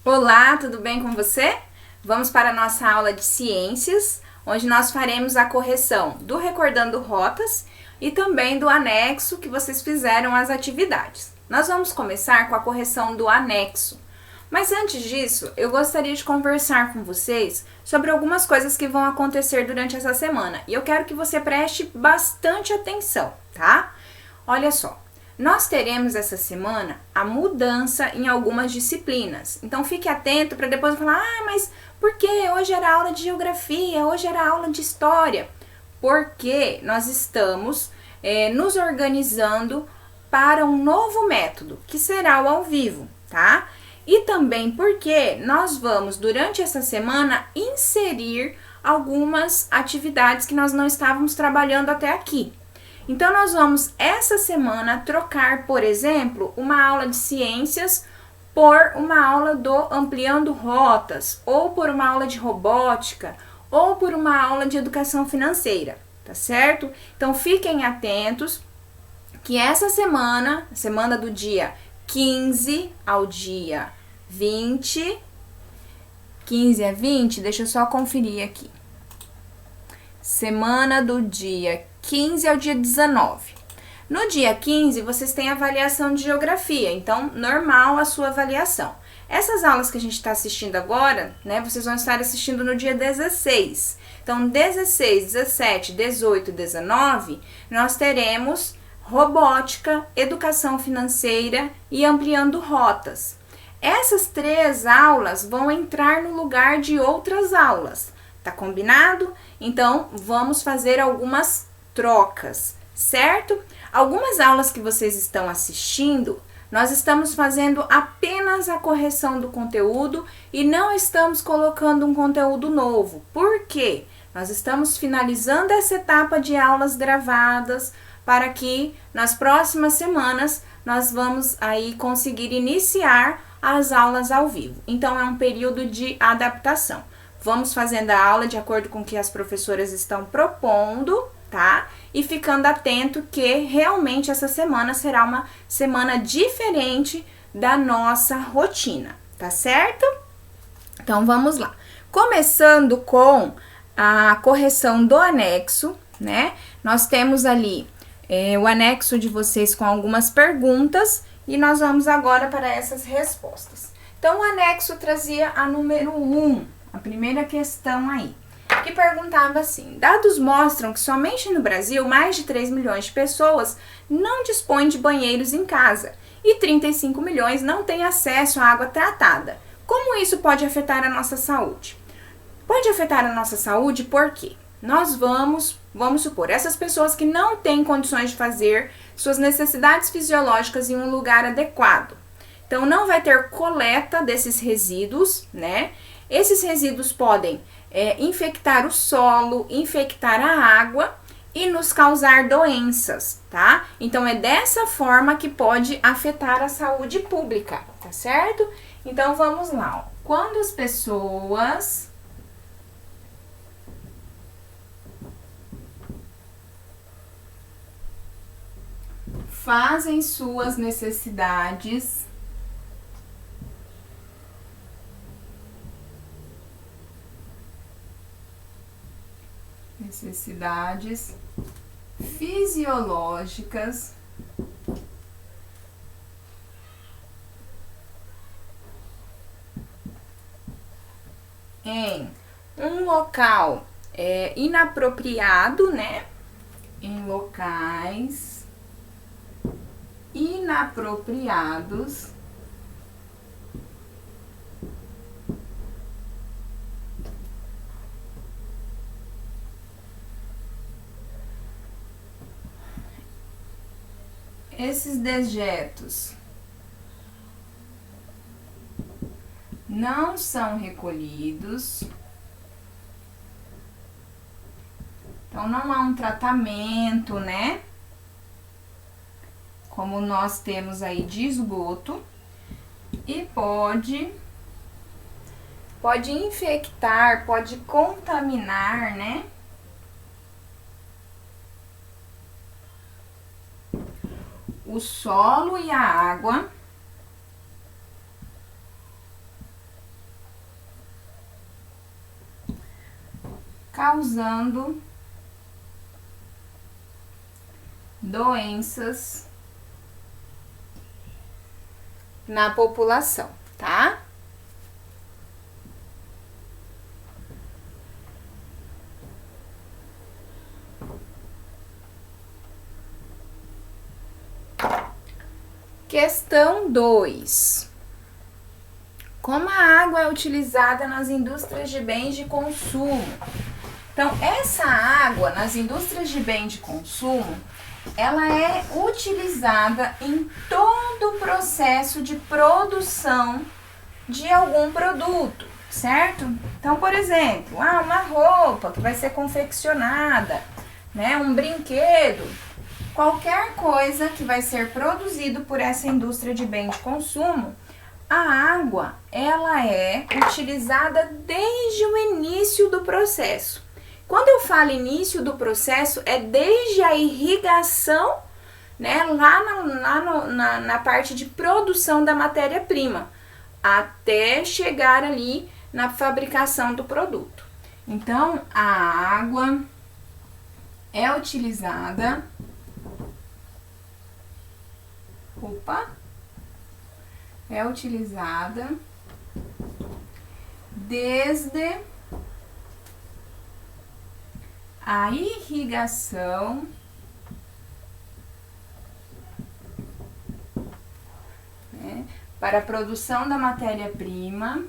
Olá, tudo bem com você? Vamos para a nossa aula de ciências, onde nós faremos a correção do Recordando Rotas e também do anexo que vocês fizeram às atividades. Nós vamos começar com a correção do anexo. Mas antes disso, eu gostaria de conversar com vocês sobre algumas coisas que vão acontecer durante essa semana. E eu quero que você preste bastante atenção, tá? Olha só. Nós teremos essa semana a mudança em algumas disciplinas. Então fique atento para depois falar: mas por que hoje era aula de geografia, hoje era aula de história? Porque nós estamos nos organizando para um novo método, que será o ao vivo, tá? E também porque nós vamos, durante essa semana, inserir algumas atividades que nós não estávamos trabalhando até aqui. Então, nós vamos, essa semana, trocar, por exemplo, uma aula de ciências por uma aula do Ampliando Rotas, ou por uma aula de robótica, ou por uma aula de educação financeira, tá certo? Então, fiquem atentos que essa semana, semana do dia 15 ao dia 20, 15 a 20, deixa eu só conferir aqui. Semana do dia 15 ao dia 19. No dia 15, vocês têm avaliação de geografia, então, normal a sua avaliação. Essas aulas que a gente está assistindo agora, né, vocês vão estar assistindo no dia 16. Então, 16, 17, 18 e 19, nós teremos robótica, educação financeira e ampliando rotas. Essas 3 aulas vão entrar no lugar de outras aulas, tá combinado? Então, vamos fazer algumas trocas, certo? Algumas aulas que vocês estão assistindo, nós estamos fazendo apenas a correção do conteúdo e não estamos colocando um conteúdo novo. Por quê? Nós estamos finalizando essa etapa de aulas gravadas para que nas próximas semanas nós vamos aí conseguir iniciar as aulas ao vivo. Então, é um período de adaptação. Vamos fazendo a aula de acordo com o que as professoras estão propondo, tá? E ficando atento que realmente essa semana será uma semana diferente da nossa rotina, tá certo? Então, vamos lá. Começando com a correção do anexo, né? Nós temos ali o anexo de vocês com algumas perguntas e nós vamos agora para essas respostas. Então, o anexo trazia a número 1, a primeira questão aí, que perguntava assim: dados mostram que somente no Brasil mais de 3 milhões de pessoas não dispõem de banheiros em casa e 35 milhões não têm acesso à água tratada. Como isso pode afetar a nossa saúde? Pode afetar a nossa saúde porque nós vamos supor, essas pessoas que não têm condições de fazer suas necessidades fisiológicas em um lugar adequado. Então, não vai ter coleta desses resíduos, né? Esses resíduos podem infectar o solo, infectar a água e nos causar doenças, tá? Então, é dessa forma que pode afetar a saúde pública, tá certo? Então, vamos lá, ó. Quando as pessoas fazem suas necessidades fisiológicas em um local inapropriado, né? Em locais inapropriados, esses dejetos não são recolhidos. Então, não há um tratamento, né? Como nós temos aí de esgoto. E pode infectar, pode contaminar, né? O solo e a água causando doenças na população, tá? Questão 2. Como a água é utilizada nas indústrias de bens de consumo? Então, essa água nas indústrias de bens de consumo, ela é utilizada em todo o processo de produção de algum produto, certo? Então, por exemplo, uma roupa que vai ser confeccionada, né, um brinquedo, qualquer coisa que vai ser produzido por essa indústria de bem de consumo, a água, ela é utilizada desde o início do processo. Quando eu falo início do processo, é desde a irrigação, né, lá na parte de produção da matéria-prima, até chegar ali na fabricação do produto. Então, a água é utilizada... é utilizada desde a irrigação né, para a produção da matéria-prima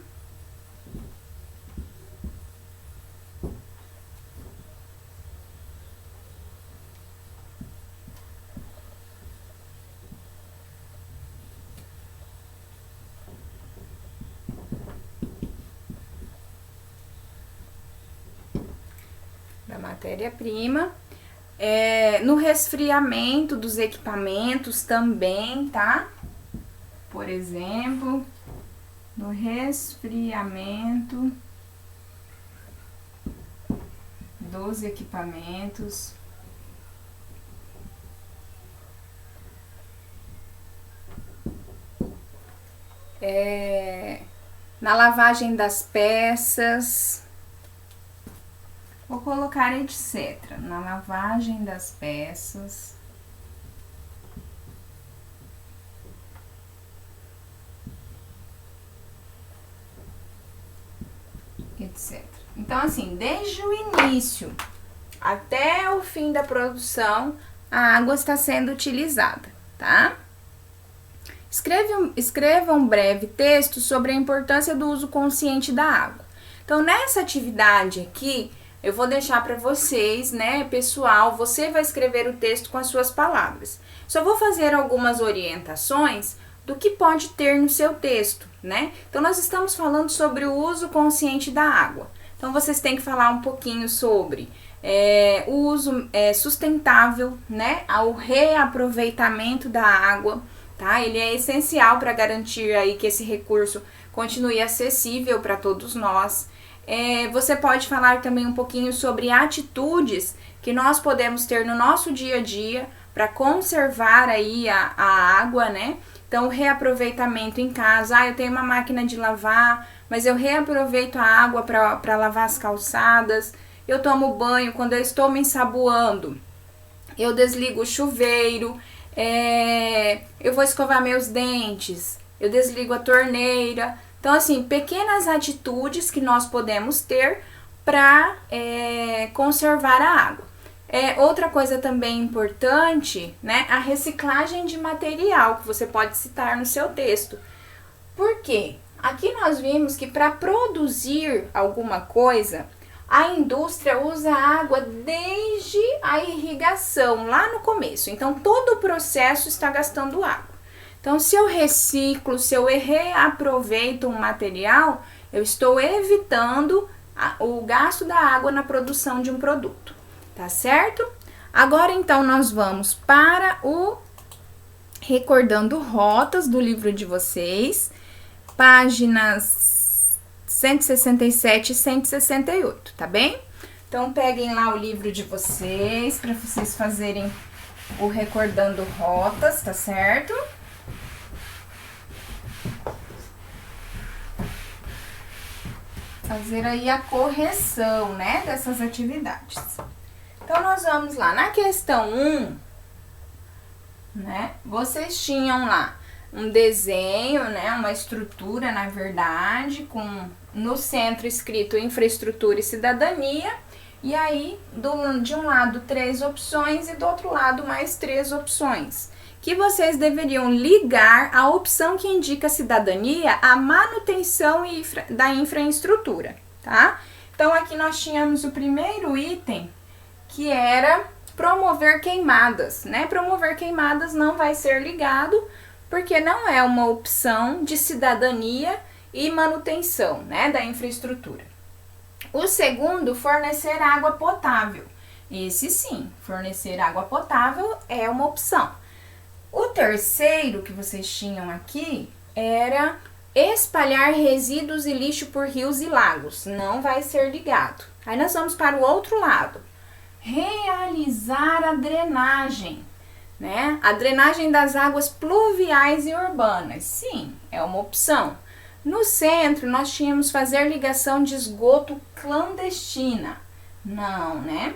no resfriamento dos equipamentos também, tá? Por exemplo, no resfriamento dos equipamentos, na lavagem das peças, vou colocar etc. Na lavagem das peças, etc. Então, assim, desde o início até o fim da produção, a água está sendo utilizada, tá? Escreva um breve texto sobre a importância do uso consciente da água. Então, nessa atividade aqui, eu vou deixar para vocês, né, pessoal, você vai escrever o texto com as suas palavras. Só vou fazer algumas orientações do que pode ter no seu texto, né? Então, nós estamos falando sobre o uso consciente da água. Então, vocês têm que falar um pouquinho sobre o uso sustentável, né? O reaproveitamento da água, tá? Ele é essencial para garantir aí que esse recurso continue acessível para todos nós. Você pode falar também um pouquinho sobre atitudes que nós podemos ter no nosso dia a dia para conservar aí a água, né? Então, o reaproveitamento em casa. Eu tenho uma máquina de lavar, mas eu reaproveito a água para lavar as calçadas. Eu tomo banho quando eu estou me ensaboando. Eu desligo o chuveiro. Eu vou escovar meus dentes. Eu desligo a torneira. Então, assim, pequenas atitudes que nós podemos ter para conservar a água. Outra coisa também importante, né, a reciclagem de material, que você pode citar no seu texto. Por quê? Aqui nós vimos que para produzir alguma coisa, a indústria usa água desde a irrigação, lá no começo. Então, todo o processo está gastando água. Então, se eu reciclo, se eu reaproveito um material, eu estou evitando o gasto da água na produção de um produto, tá certo? Agora, então, nós vamos para o Recordando Rotas do livro de vocês, páginas 167 e 168, tá bem? Então, peguem lá o livro de vocês, para vocês fazerem o Recordando Rotas, tá certo? fazer aí a correção, né, dessas atividades. Então, nós vamos lá. Na questão 1, né, vocês tinham lá um desenho, né, uma estrutura, na verdade, com no centro escrito infraestrutura e cidadania, e aí de um lado 3 opções e do outro lado mais 3 opções, que vocês deveriam ligar a opção que indica cidadania à manutenção da infraestrutura, tá? Então, aqui nós tínhamos o primeiro item, que era promover queimadas, né? Promover queimadas não vai ser ligado, porque não é uma opção de cidadania e manutenção, né, da infraestrutura. O segundo, fornecer água potável. Esse sim, fornecer água potável é uma opção. O terceiro que vocês tinham aqui era espalhar resíduos e lixo por rios e lagos. Não vai ser ligado. Aí nós vamos para o outro lado. Realizar a drenagem, né? A drenagem das águas pluviais e urbanas. Sim, é uma opção. No centro, nós tínhamos fazer ligação de esgoto clandestina. Não, né?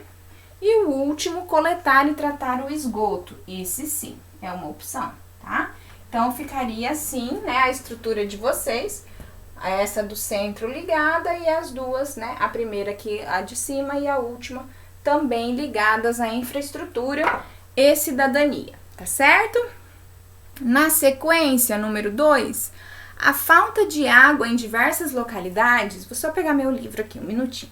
E o último, coletar e tratar o esgoto. Esse sim, é uma opção, tá? Então, ficaria assim, né, a estrutura de vocês. Essa do centro ligada e as duas, né? A primeira aqui, a de cima, e a última também ligadas à infraestrutura e cidadania, tá certo? Na sequência, número 2, a falta de água em diversas localidades. Vou só pegar meu livro aqui, um minutinho.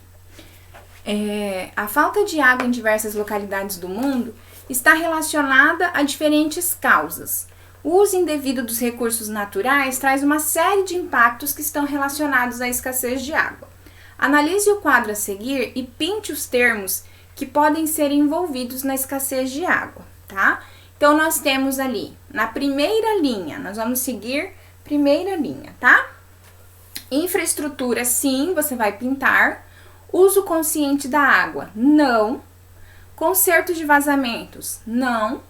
A falta de água em diversas localidades do mundo está relacionada a diferentes causas. O uso indevido dos recursos naturais traz uma série de impactos que estão relacionados à escassez de água. Analise o quadro a seguir e pinte os termos que podem ser envolvidos na escassez de água, tá? Então, nós temos ali, na primeira linha, nós vamos seguir primeira linha, tá? Infraestrutura, sim, você vai pintar. Uso consciente da água, não. Conserto de vazamentos, não.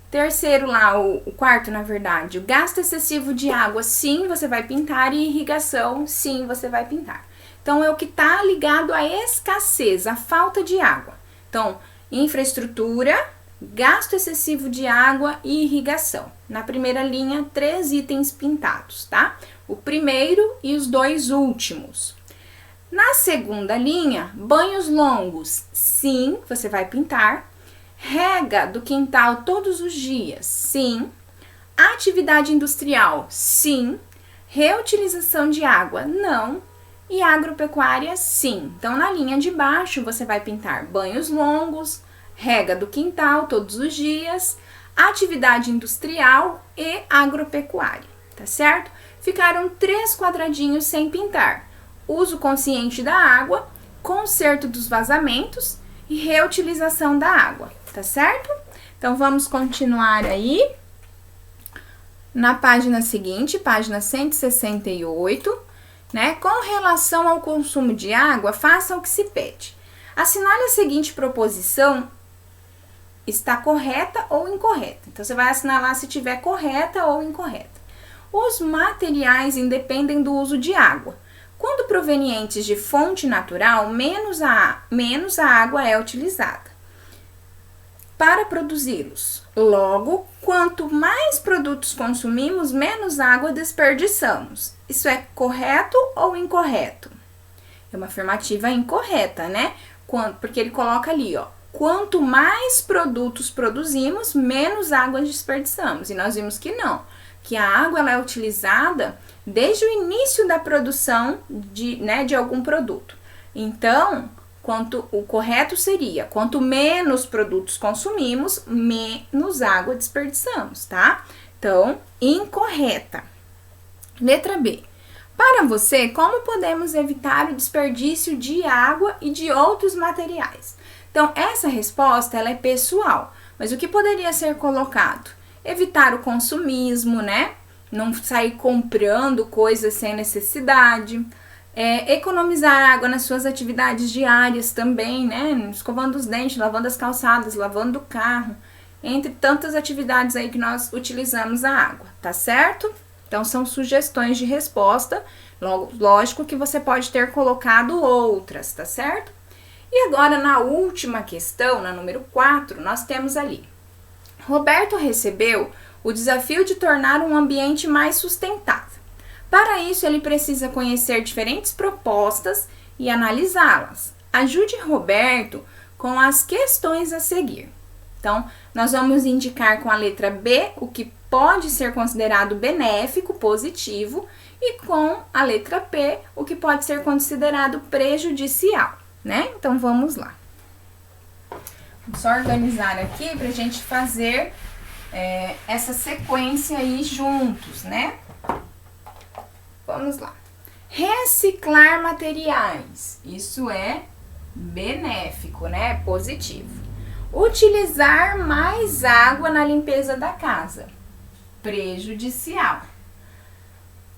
Terceiro lá, o quarto, na verdade, o gasto excessivo de água, sim, você vai pintar. E irrigação, sim, você vai pintar. Então, é o que está ligado à escassez, à falta de água. Então, infraestrutura, gasto excessivo de água e irrigação. Na primeira linha, 3 itens pintados, tá? O primeiro e os 2 últimos. Na segunda linha, banhos longos, sim, você vai pintar. Rega do quintal todos os dias, sim. Atividade industrial, sim. Reutilização de água, não. E agropecuária, sim. Então, na linha de baixo, você vai pintar banhos longos, rega do quintal todos os dias, atividade industrial e agropecuária, tá certo? Ficaram 3 quadradinhos sem pintar. Uso consciente da água, conserto dos vazamentos e reutilização da água, tá certo? Então, vamos continuar aí na página seguinte, página 168, né? Com relação ao consumo de água, faça o que se pede. Assinale a seguinte proposição, está correta ou incorreta. Então, você vai assinalar se tiver correta ou incorreta. Os materiais independem do uso de água. Quando provenientes de fonte natural, menos a água é utilizada para produzi-los. Logo, quanto mais produtos consumimos, menos água desperdiçamos. Isso é correto ou incorreto? É uma afirmativa incorreta, né? Porque ele coloca ali, ó. Quanto mais produtos produzimos, menos água desperdiçamos. E nós vimos que não. Que a água ela é utilizada desde o início da produção de algum produto. Então, o correto seria, quanto menos produtos consumimos, menos água desperdiçamos, tá? Então, incorreta. Letra B. Para você, como podemos evitar o desperdício de água e de outros materiais? Então, essa resposta ela é pessoal, mas o que poderia ser colocado? Evitar o consumismo, né? Não sair comprando coisas sem necessidade. Economizar água nas suas atividades diárias também, né? Escovando os dentes, lavando as calçadas, lavando o carro. Entre tantas atividades aí que nós utilizamos a água, tá certo? Então, são sugestões de resposta. Lógico que você pode ter colocado outras, tá certo? E agora, na última questão, na número 4, nós temos ali: Roberto recebeu o desafio de tornar um ambiente mais sustentável. Para isso, ele precisa conhecer diferentes propostas e analisá-las. Ajude Roberto com as questões a seguir. Então, nós vamos indicar com a letra B o que pode ser considerado benéfico, positivo, e com a letra P o que pode ser considerado prejudicial, né? Então, vamos lá. Vou só organizar aqui para a gente fazer essa sequência aí juntos, né? Vamos lá. Reciclar materiais, isso é benéfico, né? Positivo. Utilizar mais água na limpeza da casa, prejudicial.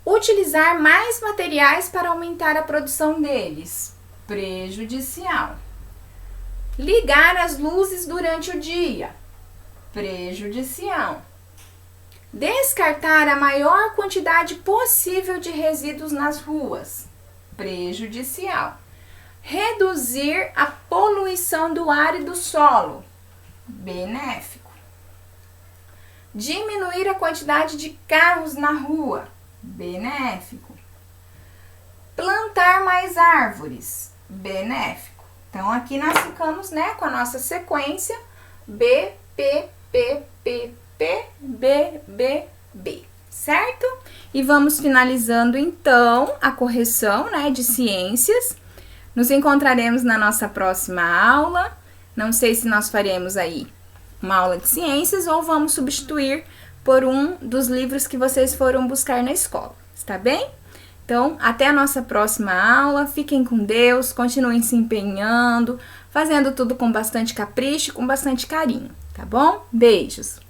Utilizar mais materiais para aumentar a produção deles, prejudicial. Ligar as luzes durante o dia, prejudicial. Descartar a maior quantidade possível de resíduos nas ruas, prejudicial. Reduzir a poluição do ar e do solo, benéfico. Diminuir a quantidade de carros na rua, benéfico. Plantar mais árvores, benéfico. Então, aqui nós ficamos, né, com a nossa sequência B, P, P, P, P, B, B, B, certo? E vamos finalizando, então, a correção, né, de ciências. Nos encontraremos na nossa próxima aula. Não sei se nós faremos aí uma aula de ciências ou vamos substituir por um dos livros que vocês foram buscar na escola, está bem? Então, até a nossa próxima aula. Fiquem com Deus, continuem se empenhando, fazendo tudo com bastante capricho e com bastante carinho, tá bom? Beijos!